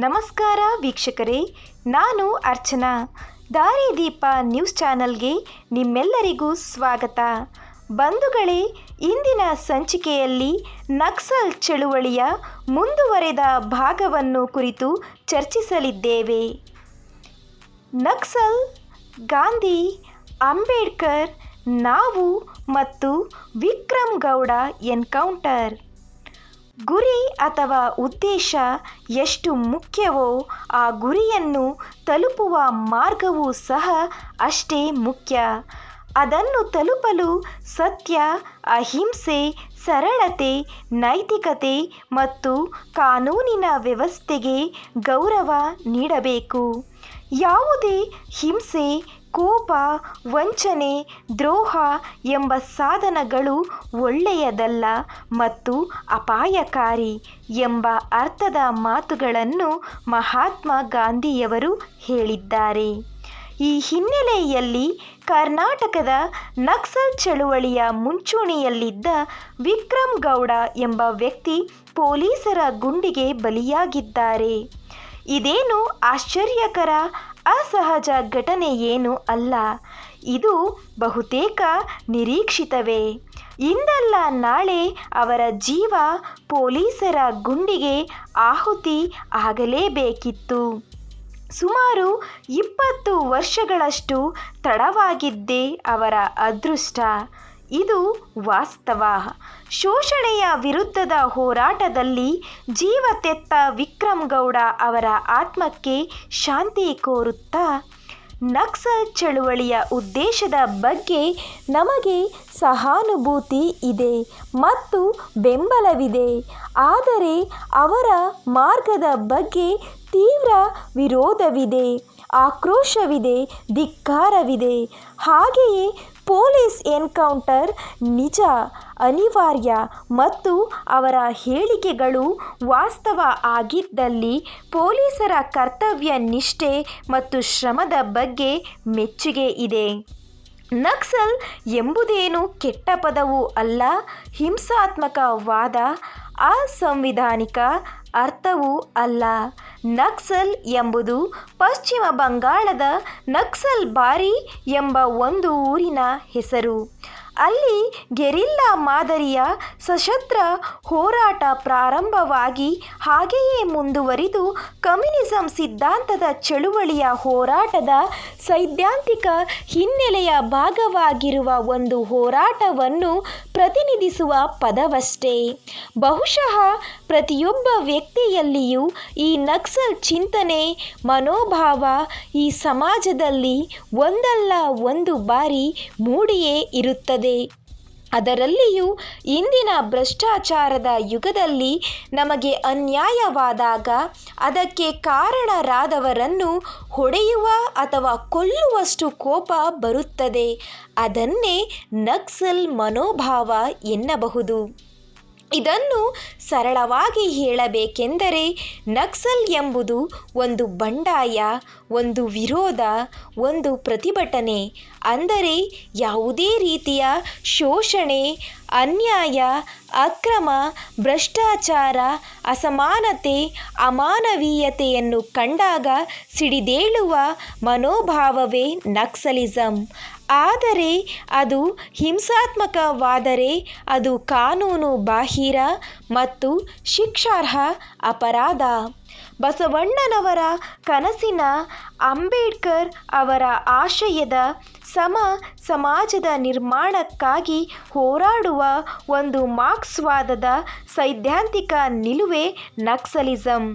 ನಮಸ್ಕಾರ ವೀಕ್ಷಕರೇ, ನಾನು ಅರ್ಚನಾ. ದಾರಿದೀಪ ನ್ಯೂಸ್ ಚಾನಲ್ಗೆ ನಿಮ್ಮೆಲ್ಲರಿಗೂ ಸ್ವಾಗತ. ಬಂಧುಗಳೇ, ಇಂದಿನ ಸಂಚಿಕೆಯಲ್ಲಿ ನಕ್ಸಲ್ ಚಳುವಳಿಯ ಮುಂದುವರೆದ ಭಾಗವನ್ನು ಕುರಿತು ಚರ್ಚಿಸಲಿದ್ದೇವೆ. ನಕ್ಸಲ್, ಗಾಂಧಿ, ಅಂಬೇಡ್ಕರ್, ನಾವು ಮತ್ತು ವಿಕ್ರಮ್ ಗೌಡ ಎನ್ಕೌಂಟರ್. ಗುರಿ ಅಥವಾ ಉದ್ದೇಶ ಎಷ್ಟು ಮುಖ್ಯವೋ ಆ ಗುರಿಯನ್ನು ತಲುಪುವ ಮಾರ್ಗವೂ ಸಹ ಅಷ್ಟೇ ಮುಖ್ಯ. ಅದನ್ನು ತಲುಪಲು ಸತ್ಯ, ಅಹಿಂಸೆ, ಸರಳತೆ, ನೈತಿಕತೆ ಮತ್ತು ಕಾನೂನಿನ ವ್ಯವಸ್ಥೆಗೆ ಗೌರವ ನೀಡಬೇಕು. ಯಾವುದೇ ಹಿಂಸೆ, ಕೋಪ, ವಂಚನೆ, ದ್ರೋಹ ಎಂಬ ಸಾಧನಗಳು ಒಳ್ಳೆಯದಲ್ಲ ಮತ್ತು ಅಪಾಯಕಾರಿ ಎಂಬ ಅರ್ಥದ ಮಾತುಗಳನ್ನು ಮಹಾತ್ಮ ಗಾಂಧಿಯವರು ಹೇಳಿದ್ದಾರೆ. ಈ ಹಿನ್ನೆಲೆಯಲ್ಲಿ ಕರ್ನಾಟಕದ ನಕ್ಸಲ್ ಚಳುವಳಿಯ ಮುಂಚೂಣಿಯಲ್ಲಿದ್ದ ವಿಕ್ರಮ್ ಗೌಡ ಎಂಬ ವ್ಯಕ್ತಿ ಪೊಲೀಸರ ಗುಂಡಿಗೆ ಬಲಿಯಾಗಿದ್ದಾರೆ. ಇದೇನು ಆಶ್ಚರ್ಯಕರ, ಅಸಹಜ ಘಟನೆ ಏನೂ ಅಲ್ಲ. ಇದು ಬಹುತೇಕ ನಿರೀಕ್ಷಿತವೇ. ಇಂದಲ್ಲ ನಾಳೆ ಅವರ ಜೀವ ಪೊಲೀಸರ ಗುಂಡಿಗೆ ಆಹುತಿ ಆಗಲೇಬೇಕಿತ್ತು. ಸುಮಾರು 20 ವರ್ಷಗಳಷ್ಟು ತಡವಾಗಿದ್ದೇ ಅವರ ಅದೃಷ್ಟ. ಇದು ವಾಸ್ತವ. ಶೋಷಣೆಯ ವಿರುದ್ಧದ ಹೋರಾಟದಲ್ಲಿ ಜೀವ ತೆತ್ತ ವಿಕ್ರಮ್ ಗೌಡ ಅವರ ಆತ್ಮಕ್ಕೆ ಶಾಂತಿ ಕೋರುತ್ತಾ, ನಕ್ಸಲ್ ಚಳುವಳಿಯ ಉದ್ದೇಶದ ಬಗ್ಗೆ ನಮಗೆ ಸಹಾನುಭೂತಿ ಇದೆ ಮತ್ತು ಬೆಂಬಲವಿದೆ. ಆದರೆ ಅವರ ಮಾರ್ಗದ ಬಗ್ಗೆ ತೀವ್ರ ವಿರೋಧವಿದೆ, ಆಕ್ರೋಶವಿದೆ, ಧಿಕ್ಕಾರವಿದೆ. ಹಾಗೆಯೇ ಪೊಲೀಸ್ ಎನ್ಕೌಂಟರ್ ನಿಜ, ಅನಿವಾರ್ಯ ಮತ್ತು ಅವರ ಹೇಳಿಕೆಗಳು ವಾಸ್ತವ ಆಗಿದ್ದಲ್ಲಿ ಪೊಲೀಸರ ಕರ್ತವ್ಯ ನಿಷ್ಠೆ ಮತ್ತು ಶ್ರಮದ ಬಗ್ಗೆ ಮೆಚ್ಚುಗೆ ಇದೆ. ನಕ್ಸಲ್ ಎಂಬುದೇನು ಕೆಟ್ಟ ಪದವೂ ಅಲ್ಲ, ಹಿಂಸಾತ್ಮಕ ವಾದ, ಅಸಂವಿಧಾನಿಕ ಅರ್ಥವೂ ಅಲ್ಲ. ನಕ್ಸಲ್ ಎಂಬುದು ಪಶ್ಚಿಮ ಬಂಗಾಳದ ನಕ್ಸಲ್ಬಾರಿ ಎಂಬ ಒಂದು ಊರಿನ ಹೆಸರು. ಅಲ್ಲಿ ಗೆರಿಲ್ಲಾ ಮಾದರಿಯ ಸಶಸ್ತ್ರ ಹೋರಾಟ ಪ್ರಾರಂಭವಾಗಿ ಹಾಗೆಯೇ ಮುಂದುವರಿದು ಕಮ್ಯುನಿಸಂ ಸಿದ್ಧಾಂತದ ಚಳುವಳಿಯ ಹೋರಾಟದ ಸೈದ್ಧಾಂತಿಕ ಹಿನ್ನೆಲೆಯ ಭಾಗವಾಗಿರುವ ಒಂದು ಹೋರಾಟವನ್ನು ಪ್ರತಿನಿಧಿಸುವ ಪದವಷ್ಟೇ. ಬಹುಶಃ ಪ್ರತಿಯೊಬ್ಬ ವ್ಯಕ್ತಿಯಲ್ಲಿಯೂ ಈ ನಕ್ಸಲ್ ಚಿಂತನೆ, ಮನೋಭಾವ ಈ ಸಮಾಜದಲ್ಲಿ ಒಂದಲ್ಲ ಒಂದು ಬಾರಿ ಮೂಡಿಯೇ ಇರುತ್ತದೆ. ಅದರಲ್ಲಿಯೂ ಇಂದಿನ ಭ್ರಷ್ಟಾಚಾರದ ಯುಗದಲ್ಲಿ ನಮಗೆ ಅನ್ಯಾಯವಾದಾಗ ಅದಕ್ಕೆ ಕಾರಣರಾದವರನ್ನು ಹೊಡೆಯುವ ಅಥವಾ ಕೊಲ್ಲುವಷ್ಟು ಕೋಪ ಬರುತ್ತದೆ. ಅದನ್ನೇ ನಕ್ಸಲ್ ಮನೋಭಾವ ಎನ್ನಬಹುದು. ಇದನ್ನು ಸರಳವಾಗಿ ಹೇಳಬೇಕೆಂದರೆ ನಕ್ಸಲ್ ಎಂಬುದು ಒಂದು ಬಂಡಾಯ, ಒಂದು ವಿರೋಧ, ಒಂದು ಪ್ರತಿಭಟನೆ. ಅಂದರೆ ಯಾವುದೇ ರೀತಿಯ ಶೋಷಣೆ, ಅನ್ಯಾಯ, ಅಕ್ರಮ, ಭ್ರಷ್ಟಾಚಾರ, ಅಸಮಾನತೆ, ಅಮಾನವೀಯತೆಯನ್ನು ಕಂಡಾಗ ಸಿಡಿದೇಳುವ ಮನೋಭಾವವೇ ನಕ್ಸಲಿಸಂ. ಆದರೆ ಅದು ಹಿಂಸಾತ್ಮಕವಾದರೆ ಅದು ಕಾನೂನು ಬಾಹಿರ ಮತ್ತು ಶಿಕ್ಷಾರ್ಹ ಅಪರಾಧ. ಬಸವಣ್ಣನವರ ಕನಸಿನ, ಅಂಬೇಡ್ಕರ್ ಅವರ ಆಶಯದ ಸಮ ಸಮಾಜದ ನಿರ್ಮಾಣಕ್ಕಾಗಿ ಹೋರಾಡುವ ಒಂದು ಮಾರ್ಕ್ಸ್ವಾದದ ಸೈದ್ಧಾಂತಿಕ ನಿಲುವೇ ನಕ್ಸಲಿಸಂ.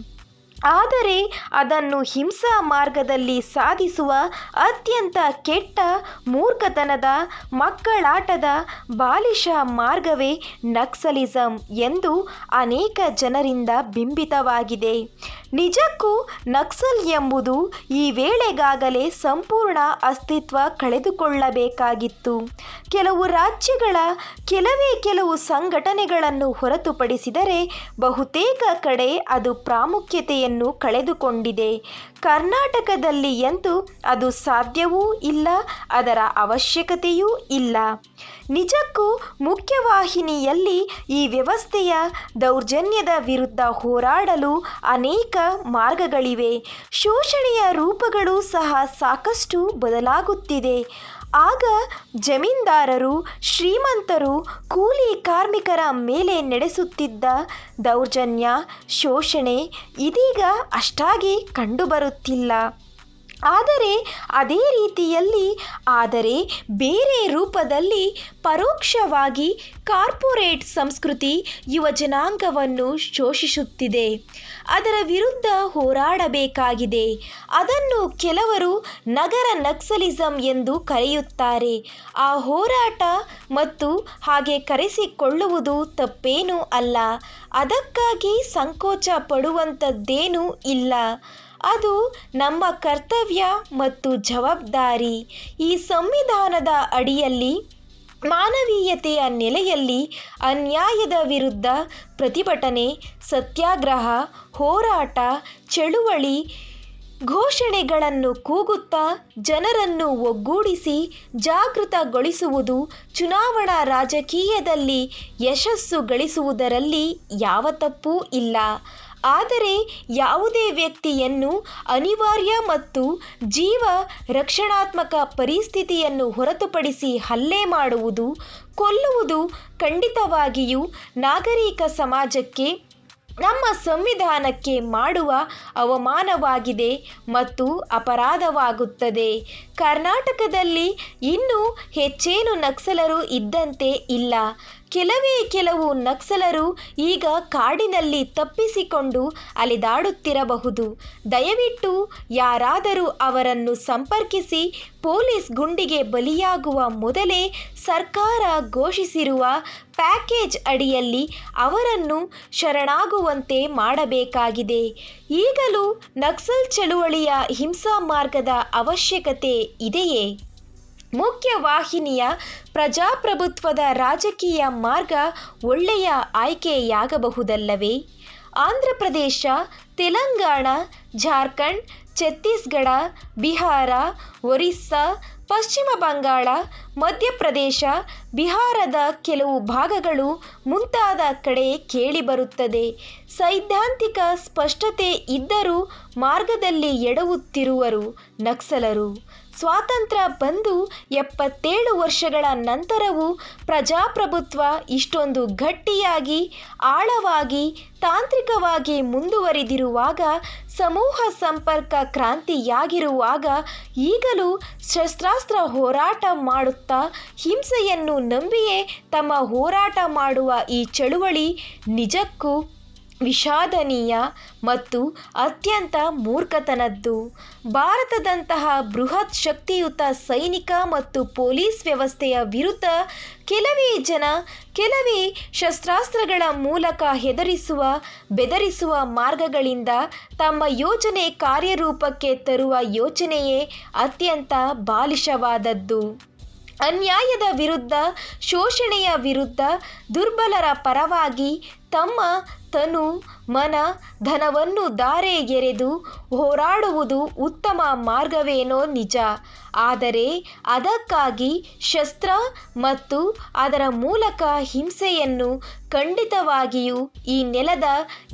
ಆದರೆ ಅದನ್ನು ಹಿಂಸಾ ಮಾರ್ಗದಲ್ಲಿ ಸಾಧಿಸುವ ಅತ್ಯಂತ ಕೆಟ್ಟ, ಮೂರ್ಖತನದ, ಮಕ್ಕಳಾಟದ, ಬಾಲಿಶ ಮಾರ್ಗವೇ ನಕ್ಸಲಿಸಂ ಎಂದು ಅನೇಕ ಜನರಿಂದ ಬಿಂಬಿತವಾಗಿದೆ. ನಿಜಕ್ಕೂ ನಕ್ಸಲ್ ಎಂಬುದು ಈ ವೇಳೆಗಾಗಲೇ ಸಂಪೂರ್ಣ ಅಸ್ತಿತ್ವ ಕಳೆದುಕೊಳ್ಳಬೇಕಾಗಿತ್ತು. ಕೆಲವು ರಾಜ್ಯಗಳ ಕೆಲವು ಸಂಘಟನೆಗಳನ್ನು ಹೊರತುಪಡಿಸಿದರೆ ಬಹುತೇಕ ಕಡೆ ಅದು ಪ್ರಾಮುಖ್ಯತೆಯನ್ನು ಕಳೆದುಕೊಂಡಿದೆ. ಕರ್ನಾಟಕದಲ್ಲಿ ಅಂತೂ ಅದು ಸಾಧ್ಯವೂ ಇಲ್ಲ, ಅದರ ಅವಶ್ಯಕತೆಯೂ ಇಲ್ಲ. ನಿಜಕ್ಕೂ ಮುಖ್ಯವಾಹಿನಿಯಲ್ಲಿ ಈ ವ್ಯವಸ್ಥೆಯ ದೌರ್ಜನ್ಯದ ವಿರುದ್ಧ ಹೋರಾಡಲು ಅನೇಕ ಮಾರ್ಗಗಳಿವೆ. ಶೋಷಣೆಯ ರೂಪಗಳು ಸಹ ಸಾಕಷ್ಟು ಬದಲಾಗುತ್ತಿದೆ. ಆಗ ಜಮೀನ್ದಾರರು, ಶ್ರೀಮಂತರು ಕೂಲಿ ಕಾರ್ಮಿಕರ ಮೇಲೆ ನಡೆಸುತ್ತಿದ್ದ ದೌರ್ಜನ್ಯ, ಶೋಷಣೆ ಇದೀಗ ಅಷ್ಟಾಗಿ ಕಂಡುಬರುತ್ತಿಲ್ಲ. ಆದರೆ ಅದೇ ರೀತಿಯಲ್ಲಿ, ಆದರೆ ಬೇರೆ ರೂಪದಲ್ಲಿ ಪರೋಕ್ಷವಾಗಿ ಕಾರ್ಪೊರೇಟ್ ಸಂಸ್ಕೃತಿ ಯುವಜನಾಂಗವನ್ನು ಶೋಷಿಸುತ್ತಿದೆ. ಅದರ ವಿರುದ್ಧ ಹೋರಾಡಬೇಕಾಗಿದೆ. ಅದನ್ನು ಕೆಲವರು ನಗರ ನಕ್ಸಲಿಸಂ ಎಂದು ಕರೆಯುತ್ತಾರೆ. ಆ ಹೋರಾಟ ಮತ್ತು ಹಾಗೆ ಕರೆಸಿಕೊಳ್ಳುವುದು ತಪ್ಪೇನೂ ಅಲ್ಲ. ಅದಕ್ಕಾಗಿ ಸಂಕೋಚ ಪಡುವಂಥದ್ದೇನೂ ಇಲ್ಲ. ಅದು ನಮ್ಮ ಕರ್ತವ್ಯ ಮತ್ತು ಜವಾಬ್ದಾರಿ. ಈ ಸಂವಿಧಾನದ ಅಡಿಯಲ್ಲಿ ಮಾನವೀಯತೆಯ ನೆಲೆಯಲ್ಲಿ ಅನ್ಯಾಯದ ವಿರುದ್ಧ ಪ್ರತಿಭಟನೆ, ಸತ್ಯಾಗ್ರಹ, ಹೋರಾಟ, ಚಳುವಳಿ, ಘೋಷಣೆಗಳನ್ನು ಕೂಗುತ್ತಾ ಜನರನ್ನು ಒಗ್ಗೂಡಿಸಿ ಜಾಗೃತಗೊಳಿಸುವುದು ಚುನಾವಣಾ ರಾಜಕೀಯದಲ್ಲಿ ಯಶಸ್ಸು ಗಳಿಸುವುದರಲ್ಲಿ ಯಾವ ತಪ್ಪೂ ಇಲ್ಲ. ಆದರೆ ಯಾವುದೇ ವ್ಯಕ್ತಿಯನ್ನು ಅನಿವಾರ್ಯ ಮತ್ತು ಜೀವ ರಕ್ಷಣಾತ್ಮಕ ಪರಿಸ್ಥಿತಿಯನ್ನು ಹೊರತುಪಡಿಸಿ ಹಲ್ಲೆ ಮಾಡುವುದು, ಕೊಲ್ಲುವುದು ಖಂಡಿತವಾಗಿಯೂ ನಾಗರಿಕ ಸಮಾಜಕ್ಕೆ, ನಮ್ಮ ಸಂವಿಧಾನಕ್ಕೆ ಮಾಡುವ ಅವಮಾನವಾಗಿದೆ ಮತ್ತು ಅಪರಾಧವಾಗುತ್ತದೆ. ಕರ್ನಾಟಕದಲ್ಲಿ ಇನ್ನೂ ಹೆಚ್ಚೇನು ನಕ್ಸಲರು ಇದ್ದಂತೆ ಇಲ್ಲ. ಕೆಲವು ನಕ್ಸಲರು ಈಗ ಕಾಡಿನಲ್ಲಿ ತಪ್ಪಿಸಿಕೊಂಡು ಅಲೆದಾಡುತ್ತಿರಬಹುದು. ದಯವಿಟ್ಟು ಯಾರಾದರೂ ಅವರನ್ನು ಸಂಪರ್ಕಿಸಿ ಪೊಲೀಸ್ ಗುಂಡಿಗೆ ಬಲಿಯಾಗುವ ಮೊದಲೇ ಸರ್ಕಾರ ಘೋಷಿಸಿರುವ ಪ್ಯಾಕೇಜ್ ಅಡಿಯಲ್ಲಿ ಅವರನ್ನು ಶರಣಾಗುವಂತೆ ಮಾಡಬೇಕಾಗಿದೆ. ಈಗಲೂ ನಕ್ಸಲ್ ಚಳುವಳಿಯ ಹಿಂಸಾ ಮಾರ್ಗದ ಅವಶ್ಯಕತೆ ಇದೆಯೇ? ಮುಖ್ಯವಾಹಿನಿಯ ಪ್ರಜಾಪ್ರಭುತ್ವದ ರಾಜಕೀಯ ಮಾರ್ಗ ಒಳ್ಳೆಯ ಆಯ್ಕೆಯಾಗಬಹುದಲ್ಲವೇ? ಆಂಧ್ರಪ್ರದೇಶ, ತೆಲಂಗಾಣ, ಜಾರ್ಖಂಡ್, ಛತ್ತೀಸ್ಗಢ, ಬಿಹಾರ, ಒರಿಸ್ಸಾ, ಪಶ್ಚಿಮ ಬಂಗಾಳ, ಮಧ್ಯಪ್ರದೇಶ, ಬಿಹಾರದ ಕೆಲವು ಭಾಗಗಳು ಮುಂತಾದ ಕಡೆ ಕೇಳಿಬರುತ್ತದೆ. ಸೈದ್ಧಾಂತಿಕ ಸ್ಪಷ್ಟತೆ ಇದ್ದರೂ ಮಾರ್ಗದಲ್ಲಿ ಎಡವುತ್ತಿರುವರು ನಕ್ಸಲರು. ಸ್ವಾತಂತ್ರ್ಯ ಬಂದು 77 ವರ್ಷಗಳ ನಂತರವೂ ಪ್ರಜಾಪ್ರಭುತ್ವ ಇಷ್ಟೊಂದು ಗಟ್ಟಿಯಾಗಿ, ಆಳವಾಗಿ, ತಾಂತ್ರಿಕವಾಗಿ ಮುಂದುವರಿದಿರುವಾಗ, ಸಮೂಹ ಸಂಪರ್ಕ ಕ್ರಾಂತಿಯಾಗಿರುವಾಗ ಈಗಲೂ ಶಸ್ತ್ರಾಸ್ತ್ರ ಹೋರಾಟ ಮಾಡುತ್ತಾ ಹಿಂಸೆಯನ್ನು ನಂಬಿಯೇ ತಮ್ಮ ಹೋರಾಟ ಮಾಡುವ ಈ ಚಳುವಳಿ ನಿಜಕ್ಕೂ ವಿಷಾದನೀಯ ಮತ್ತು ಅತ್ಯಂತ ಮೂರ್ಖತನದ್ದು. ಭಾರತದಂತಹ ಬೃಹತ್ ಶಕ್ತಿಯುತ ಸೈನಿಕ ಮತ್ತು ಪೊಲೀಸ್ ವ್ಯವಸ್ಥೆಯ ವಿರುದ್ಧ ಕೆಲವೇ ಶಸ್ತ್ರಾಸ್ತ್ರಗಳ ಮೂಲಕ ಹೆದರಿಸುವ, ಬೆದರಿಸುವ ಮಾರ್ಗಗಳಿಂದ ತಮ್ಮ ಯೋಜನೆ ಕಾರ್ಯರೂಪಕ್ಕೆ ತರುವ ಯೋಚನೆಯೇ ಅತ್ಯಂತ ಬಾಲಿಶವಾದದ್ದು. ಅನ್ಯಾಯದ ವಿರುದ್ಧ, ಶೋಷಣೆಯ ವಿರುದ್ಧ, ದುರ್ಬಲರ ಪರವಾಗಿ ತಮ್ಮ ತನು, ಮನ, ಧನವನ್ನು ಧಾರೆ ಎರೆದು ಹೋರಾಡುವುದು ಉತ್ತಮ ಮಾರ್ಗವೇನೋ ನಿಜ. ಆದರೆ ಅದಕ್ಕಾಗಿ ಶಸ್ತ್ರ ಮತ್ತು ಅದರ ಮೂಲಕ ಹಿಂಸೆಯನ್ನು ಖಂಡಿತವಾಗಿಯೂ ಈ ನೆಲದ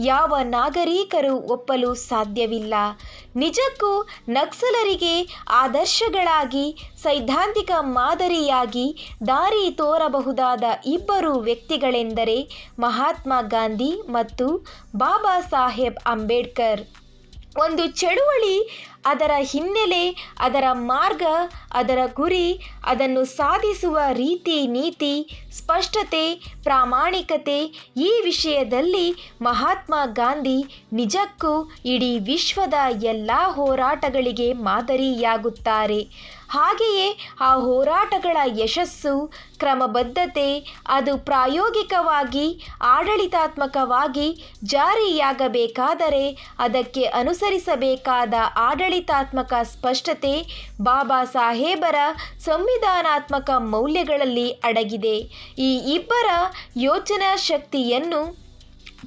ಯಾವ ನಾಗರಿಕರು ಒಪ್ಪಲು ಸಾಧ್ಯವಿಲ್ಲ. ನಿಜಕ್ಕೂ ನಕ್ಸಲರಿಗೆ ಆದರ್ಶಗಳಾಗಿ, ಸೈದ್ಧಾಂತಿಕ ಮಾದರಿಯಾಗಿ ದಾರಿ ತೋರಬಹುದಾದ ಇಬ್ಬರು ವ್ಯಕ್ತಿಗಳೆಂದರೆ ಮಹಾತ್ಮ ಗಾಂಧಿ ಮತ್ತು ಬಾಬಾ ಸಾಹೇಬ್ ಅಂಬೇಡ್ಕರ್. ಒಂದು ಚಳುವಳಿ, ಅದರ ಹಿನ್ನೆಲೆ, ಅದರ ಮಾರ್ಗ, ಅದರ ಗುರಿ, ಅದನ್ನು ಸಾಧಿಸುವ ರೀತಿ ನೀತಿ, ಸ್ಪಷ್ಟತೆ, ಪ್ರಾಮಾಣಿಕತೆ ಈ ವಿಷಯದಲ್ಲಿ ಮಹಾತ್ಮ ಗಾಂಧಿ ನಿಜಕ್ಕೂ ಇಡೀ ವಿಶ್ವದ ಎಲ್ಲ ಹೋರಾಟಗಳಿಗೆ ಮಾದರಿಯಾಗುತ್ತಾರೆ. ಹಾಗೆಯೇ ಆ ಹೋರಾಟಗಳ ಯಶಸ್ಸು, ಕ್ರಮಬದ್ಧತೆ, ಅದು ಪ್ರಾಯೋಗಿಕವಾಗಿ, ಆಡಳಿತಾತ್ಮಕವಾಗಿ ಜಾರಿಯಾಗಬೇಕಾದರೆ ಅದಕ್ಕೆ ಅನುಸರಿಸಬೇಕಾದ ಆಡಳಿತಾತ್ಮಕ ಸ್ಪಷ್ಟತೆ ಬಾಬಾ ಸಾಹೇಬರ ಸಂವಿಧಾನಾತ್ಮಕ ಮೌಲ್ಯಗಳಲ್ಲಿ ಅಡಗಿದೆ. ಈ ಇಬ್ಬರ ಯೋಚನಾ ಶಕ್ತಿಯನ್ನು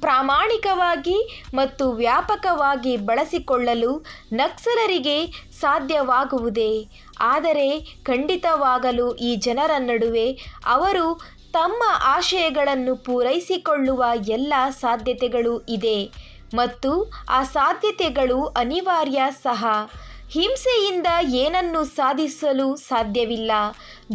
ಪ್ರಾಮಾಣಿಕವಾಗಿ ಮತ್ತು ವ್ಯಾಪಕವಾಗಿ ಬಳಸಿಕೊಳ್ಳಲು ನಕ್ಸಲರಿಗೆ ಸಾಧ್ಯವಾಗುವುದೇ? ಆದರೆ ಖಂಡಿತವಾಗಲೂ ಈ ಜನರ ನಡುವೆ ಅವರು ತಮ್ಮ ಆಶಯಗಳನ್ನು ಪೂರೈಸಿಕೊಳ್ಳುವ ಎಲ್ಲ ಸಾಧ್ಯತೆಗಳು ಇದೆ ಮತ್ತು ಆ ಸಾಧ್ಯತೆಗಳು ಅನಿವಾರ್ಯ ಸಹ. ಹಿಂಸೆಯಿಂದ ಏನನ್ನೂ ಸಾಧಿಸಲು ಸಾಧ್ಯವಿಲ್ಲ.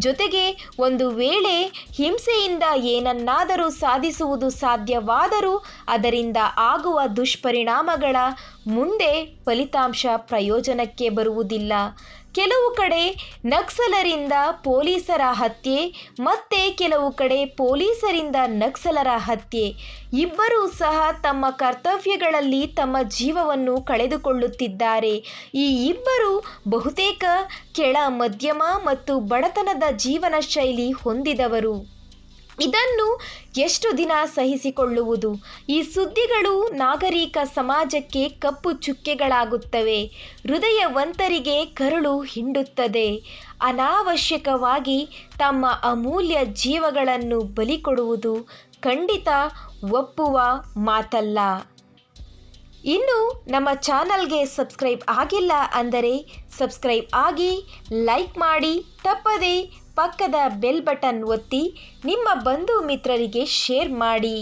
ಜೊತೆಗೆ ಒಂದು ವೇಳೆ ಹಿಂಸೆಯಿಂದ ಏನನ್ನಾದರೂ ಸಾಧಿಸುವುದು ಸಾಧ್ಯವಾದರೂ ಅದರಿಂದ ಆಗುವ ದುಷ್ಪರಿಣಾಮಗಳ ಮುಂದೆ ಫಲಿತಾಂಶ ಪ್ರಯೋಜನಕ್ಕೆ ಬರುವುದಿಲ್ಲ. ಕೆಲವು ಕಡೆ ನಕ್ಸಲರಿಂದ ಪೊಲೀಸರ ಹತ್ಯೆ ಮತ್ತೆ ಕೆಲವು ಕಡೆ ಪೊಲೀಸರಿಂದ ನಕ್ಸಲರ ಹತ್ಯೆ. ಇಬ್ಬರೂ ಸಹ ತಮ್ಮ ಕರ್ತವ್ಯಗಳಲ್ಲಿ ತಮ್ಮ ಜೀವವನ್ನು ಕಳೆದುಕೊಳ್ಳುತ್ತಿದ್ದಾರೆ. ಈ ಇಬ್ಬರು ಬಹುತೇಕ ಕೆಳ ಮಧ್ಯಮ ಮತ್ತು ಬಡತನದ ಜೀವನ ಶೈಲಿ ಹೊಂದಿದವರು. ಇದನ್ನು ಎಷ್ಟು ದಿನ ಸಹಿಸಿಕೊಳ್ಳುವುದು? ಈ ಸುದ್ದಿಗಳು ನಾಗರಿಕ ಸಮಾಜಕ್ಕೆ ಕಪ್ಪು ಚುಕ್ಕೆಗಳಾಗುತ್ತವೆ. ಹೃದಯವಂತರಿಗೆ ಕರುಳು ಹಿಂಡುತ್ತದೆ. ಅನಾವಶ್ಯಕವಾಗಿ ತಮ್ಮ ಅಮೂಲ್ಯ ಜೀವಗಳನ್ನು ಬಲಿ ಕೊಡುವುದು ಖಂಡಿತ ಒಪ್ಪುವ ಮಾತಲ್ಲ. ಇನ್ನು ನಮ್ಮ ಚಾನಲ್ಗೆ ಸಬ್ಸ್ಕ್ರೈಬ್ ಆಗಿಲ್ಲ ಅಂದರೆ ಸಬ್ಸ್ಕ್ರೈಬ್ ಆಗಿ, ಲೈಕ್ ಮಾಡಿ, ತಪ್ಪದೇ ಪಕ್ಕದ ಬೆಲ್ ಬಟನ್ ಒತ್ತಿ ನಿಮ್ಮ ಬಂಧು ಮಿತ್ರರಿಗೆ ಶೇರ್ ಮಾಡಿ.